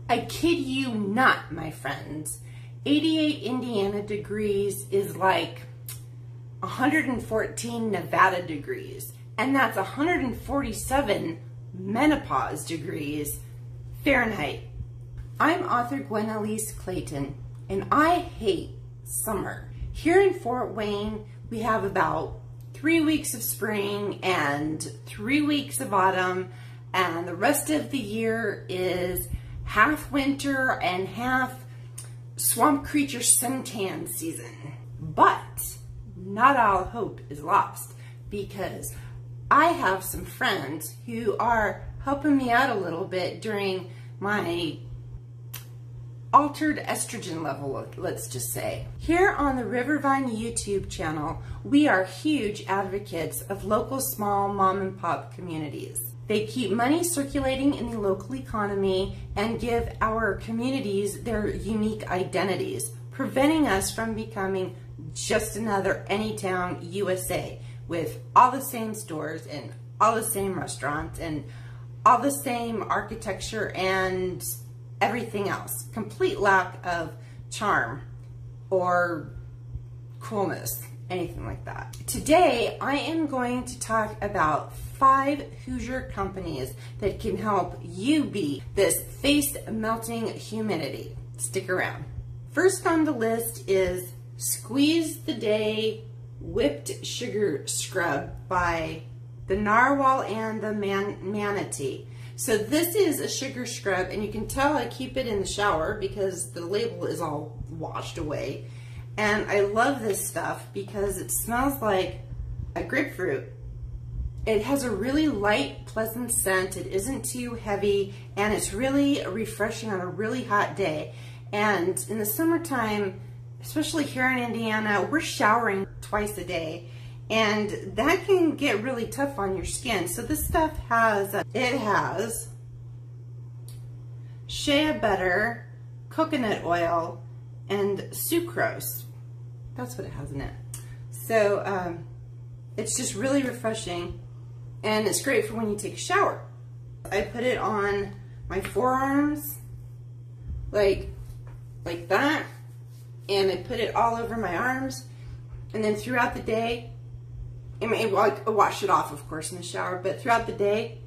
I kid you not, my friends. 88 Indiana degrees is like 114 Nevada degrees, and that's 147 menopause degrees Fahrenheit. I'm author Gwen Alyce Clayton, and I hate summer. Here in Fort Wayne, we have about 3 weeks of spring and 3 weeks of autumn, and the rest of the year is half winter and half swamp creature suntan season. But not all hope is lost, because I have some friends who are helping me out a little bit during my altered estrogen level, let's just say. Here on the Rivervine YouTube channel, we are huge advocates of local small mom and pop communities. They keep money circulating in the local economy and give our communities their unique identities, preventing us from becoming just another Anytown, USA, with all the same stores and all the same restaurants and all the same architecture and everything else. Complete lack of charm or coolness, anything like that. Today, I am going to talk about 5 Hoosier companies that can help you beat this face-melting humidity. Stick around. First on the list is Squeeze the Day Whipped Sugar Scrub by the Narwhal and the Manatee. So this is a sugar scrub, and you can tell I keep it in the shower because the label is all washed away. And I love this stuff because it smells like a grapefruit. It has a really light, pleasant scent. It isn't too heavy, and it's really refreshing on a really hot day. And in the summertime, especially here in Indiana, we're showering twice a day, and that can get really tough on your skin. So this stuff has, it has shea butter, coconut oil, and sucrose. That's what it has in it. So it's just really refreshing, and it's great for when you take a shower. I put it on my forearms, like that, and I put it all over my arms, and then throughout the day, I wash it off, of course, in the shower, but throughout the day,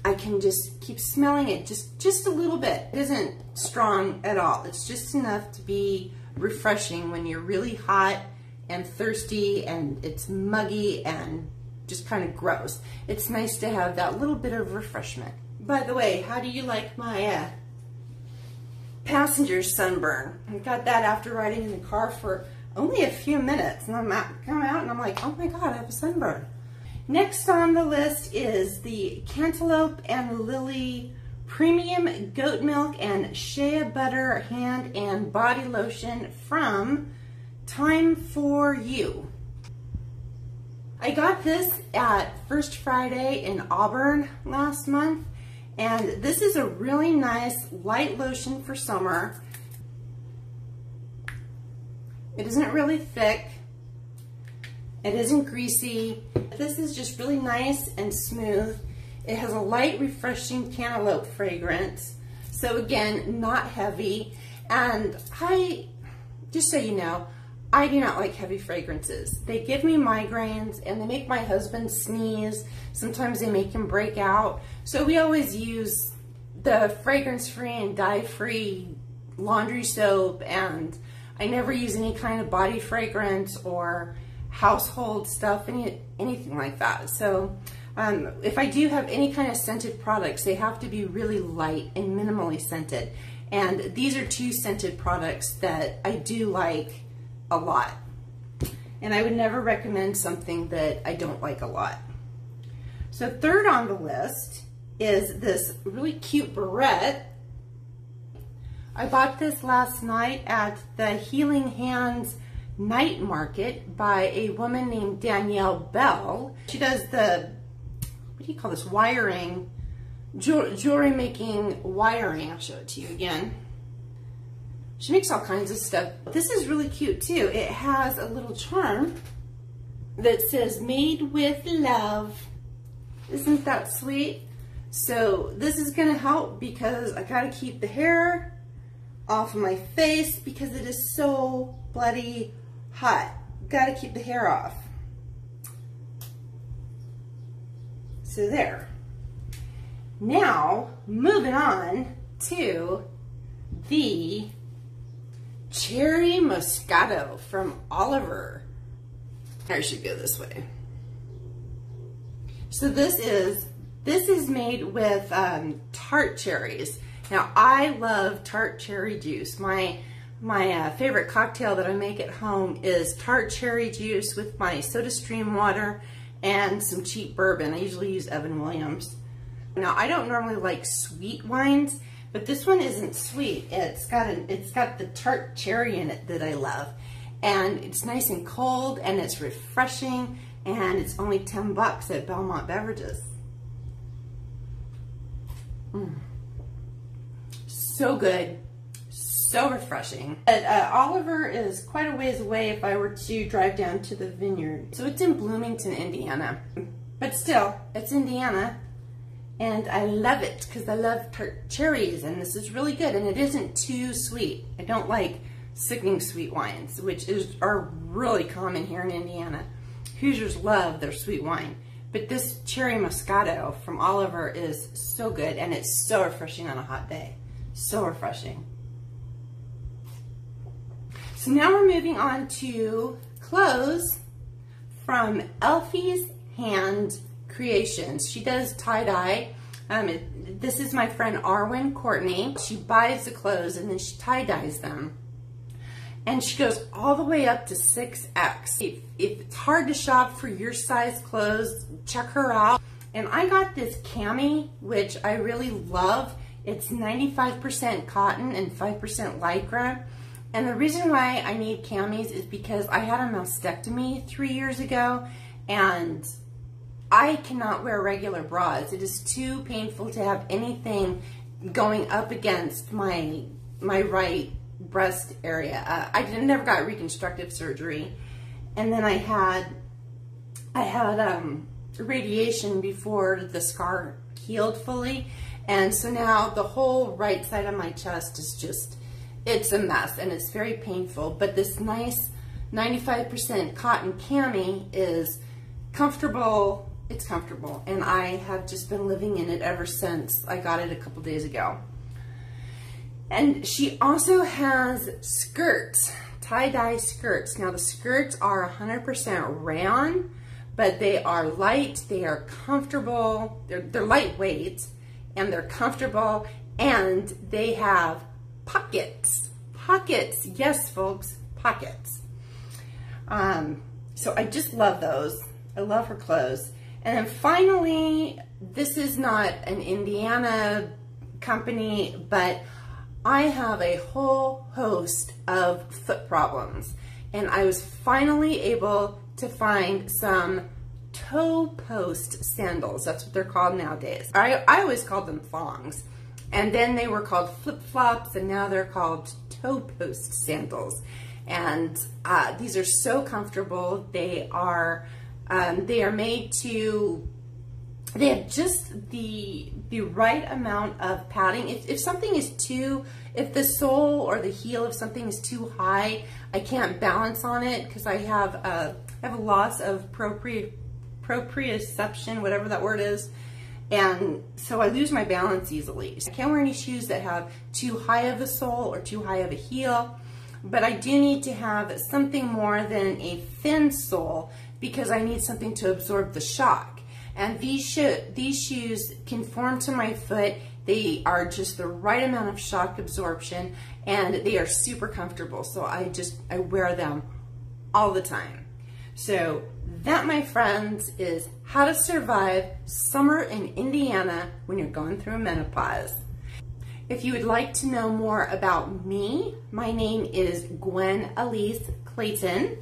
I can just keep smelling it just a little bit. It isn't strong at all. It's just enough to be refreshing when you're really hot and thirsty and it's muggy and just kind of gross. It's nice to have that little bit of refreshment. By the way, how do you like my passenger sunburn? I got that after riding in the car for only a few minutes, and I'm out and I'm like, oh my God, I have a sunburn. Next on the list is the Cantaloupe and Lily Premium Goat Milk and Shea Butter Hand and Body Lotion from Time For You. I got this at First Friday in Auburn last month, and this is a really nice light lotion for summer. It isn't really thick. It isn't greasy. This is just really nice and smooth. It has a light, refreshing cantaloupe fragrance. So again, not heavy. And just so you know, I do not like heavy fragrances. They give me migraines and they make my husband sneeze. Sometimes they make him break out. So we always use the fragrance-free and dye-free laundry soap, and I never use any kind of body fragrance or household stuff, anything like that. So if I do have any kind of scented products, they have to be really light and minimally scented. And these are 2 scented products that I do like a lot. And I would never recommend something that I don't like a lot. So third on the list is this really cute barrette. I bought this last night at the Healing Hands Night Market by a woman named Danielle Bell. She does the, what do you call this, wiring, jewelry making wiring. I'll show it to you again. She makes all kinds of stuff. This is really cute too. It has a little charm that says made with love. Isn't that sweet? So this is gonna help because I gotta keep the hair off of my face because it is so bloody hot. Gotta keep the hair off. So there. Now, moving on to the Cherry Moscato from Oliver. I should go this way. So this is made with tart cherries. Now I love tart cherry juice. My favorite cocktail that I make at home is tart cherry juice with my SodaStream water and some cheap bourbon. I usually use Evan Williams. Now I don't normally like sweet wines, but this one isn't sweet. It's got the tart cherry in it that I love. And it's nice and cold and it's refreshing, and it's only 10 bucks at Belmont Beverages. So good, so refreshing. But Oliver is quite a ways away if I were to drive down to the vineyard. So it's in Bloomington, Indiana. But still, it's Indiana. And I love it because I love tart cherries, and this is really good, and it isn't too sweet. I don't like sickening sweet wines, which are really common here in Indiana. Hoosiers love their sweet wine, but this Cherry Moscato from Oliver is so good, and it's so refreshing on a hot day. So refreshing. So now we're moving on to clothes from Elfies Hand Creations. She does tie-dye. This is my friend Arwen Courtney. She buys the clothes and then she tie-dyes them. And she goes all the way up to 6X. If it's hard to shop for your size clothes, check her out. And I got this cami, which I really love. It's 95% cotton and 5% lycra. And the reason why I need camis is because I had a mastectomy 3 years ago, and I cannot wear regular bras. It is too painful to have anything going up against my right breast area. I never got reconstructive surgery, and then I had radiation before the scar healed fully, and so now the whole right side of my chest is just, it's a mess, and it's very painful. But this nice 95% cotton cami is comfortable. It's comfortable, and I have just been living in it ever since I got it a couple days ago. And she also has skirts, tie-dye skirts. Now the skirts are 100% rayon, but they are light, they are comfortable, they're lightweight, and they're comfortable, and they have pockets. Pockets, yes folks, pockets. So I just love those. I love her clothes. And then finally, this is not an Indiana company, but I have a whole host of foot problems, and I was finally able to find some toe post sandals. That's what they're called nowadays. I always called them thongs, and then they were called flip-flops, and now they're called toe post sandals. And these are so comfortable. They are made to, they have just the right amount of padding. If something is too, if the sole or the heel of something is too high, I can't balance on it because I have a loss of proprioception, whatever that word is. And so I lose my balance easily. So I can't wear any shoes that have too high of a sole or too high of a heel, but I do need to have something more than a thin sole because I need something to absorb the shock. And these shoes conform to my foot. They are just the right amount of shock absorption, and they are super comfortable. So I wear them all the time. So that, my friends, is how to survive summer in Indiana when you're going through menopause. If you would like to know more about me, my name is Gwen Alyce Clayton.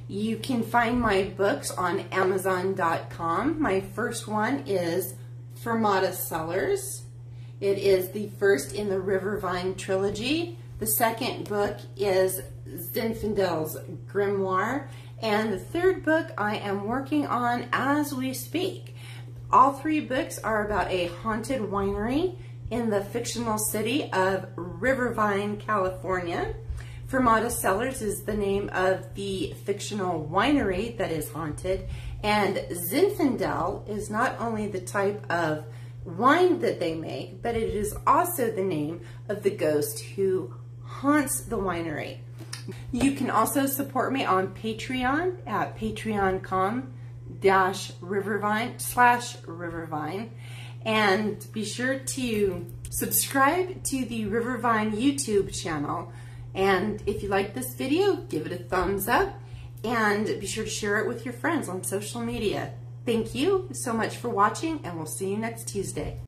You can find my books on Amazon.com. My first one is Fermata Cellars. It is the first in the Rivervine trilogy. The second book is Zinfandel's Grimoire. And the third book I am working on as we speak. All three books are about a haunted winery in the fictional city of Rivervine, California. Fermata Cellars is the name of the fictional winery that is haunted, and Zinfandel is not only the type of wine that they make, but it is also the name of the ghost who haunts the winery. You can also support me on Patreon at patreon.com/Rivervine, and be sure to subscribe to the Rivervine YouTube channel. And if you like this video, give it a thumbs up and be sure to share it with your friends on social media. Thank you so much for watching, and we'll see you next Tuesday.